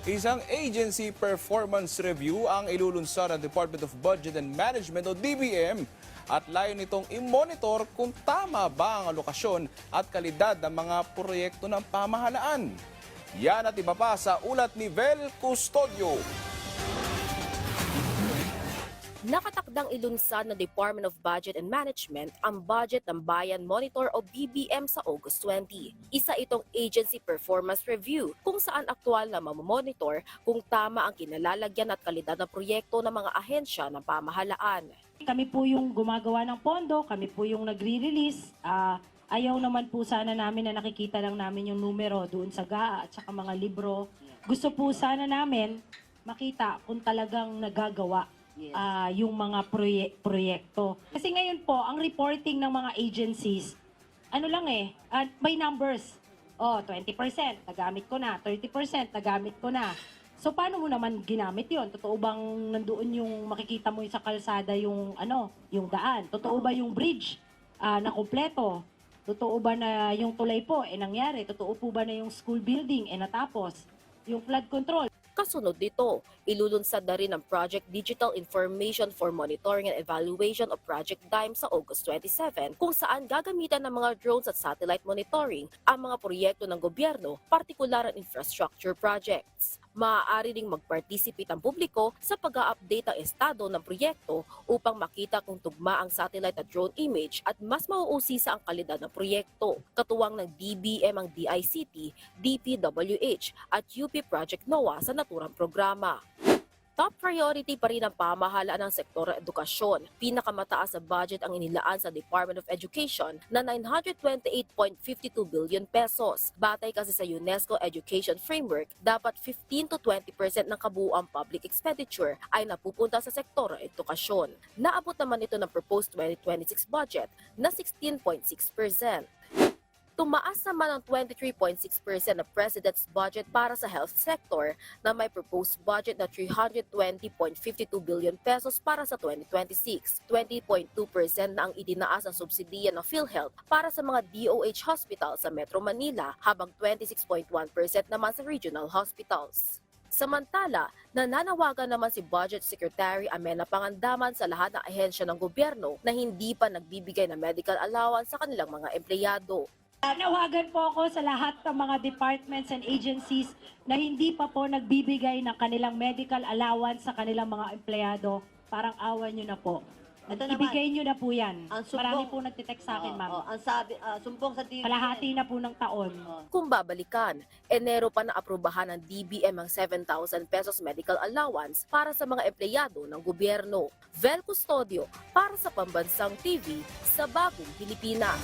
Isang agency performance review ang ilulunsad ng Department of Budget and Management o DBM at layo nitong i-monitor kung tama ba ang alokasyon at kalidad ng mga proyekto ng pamahalaan. Yan at iba pa sa ulat ni Vel Custodio. Nakatakdang ilunsad ng Department of Budget and Management ang Budget ng Bayan Monitor o BBM sa August 20. Isa itong agency performance review kung saan aktwal na mamomonitor kung tama ang kinalalagyan at kalidad ng proyekto ng mga ahensya ng pamahalaan. Kami po yung gumagawa ng pondo, kami po yung nagre-release. Ayaw naman po sana namin na nakikita lang namin yung numero doon sa GAA at saka mga libro. Gusto po sana namin makita kung talagang nagagawa yung mga proyekto. Kasi ngayon po, ang reporting ng mga agencies, by numbers. 20%, nagamit ko na. 30%, nagamit ko na. So, paano mo naman ginamit yon? Totoo bang nandoon yung makikita mo sa kalsada yung daan? Totoo ba yung bridge na kumpleto? Totoo ba na yung tulay po nangyari? Totoo po ba na yung school building natapos? Yung flood control? Kasunod dito, ilulunsad na rin ang Project Digital Information for Monitoring and Evaluation of Project DIME sa August 27 kung saan gagamitan ng mga drones at satellite monitoring ang mga proyekto ng gobyerno, partikular ang infrastructure projects. Maaari ring mag-participate ang publiko sa pag-a-update ng estado ng proyekto upang makita kung tugma ang satellite at drone image at mas mauusisa ang kalidad ng proyekto. Katuwang ng DBM ang DICT, DPWH at UP Project NOAA sa naturang programa. Top priority pa rin ang pamahalaan ng sektor ng edukasyon. Pinakamataas sa budget ang inilaan sa Department of Education na 928.52 billion pesos. Batay kasi sa UNESCO Education Framework, dapat 15 to 20% ng kabuuang public expenditure ay napupunta sa sektor ng edukasyon. Naabot naman ito ng proposed 2026 budget na 16.6%. Tumaas naman ang 23.6% ng President's budget para sa health sector na may proposed budget na 320.52 billion pesos para sa 2026. 20.2% na ang idinaas ang subsidiya ng PhilHealth para sa mga DOH hospital sa Metro Manila habang 26.1% naman sa regional hospitals. Samantala, nananawagan naman si Budget Secretary Amena Pangandaman sa lahat ng ahensya ng gobyerno na hindi pa nagbibigay ng medical allowance sa kanilang mga empleyado. Nawagan po ako sa lahat ng mga departments and agencies na hindi pa po nagbibigay ng kanilang medical allowance sa kanilang mga empleyado. Parang awan nyo na po. Ibigay nyo na po yan. Marami po nagtitext sa akin, ma'am. Ang sabi, sumbong sa DBM. Kalahati na po ng taon. Kung babalikan, Enero pa naaprubahan ng DBM ang 7,000 pesos medical allowance para sa mga empleyado ng gobyerno. Vel Custodio para sa Pambansang TV sa Bagong Pilipinas.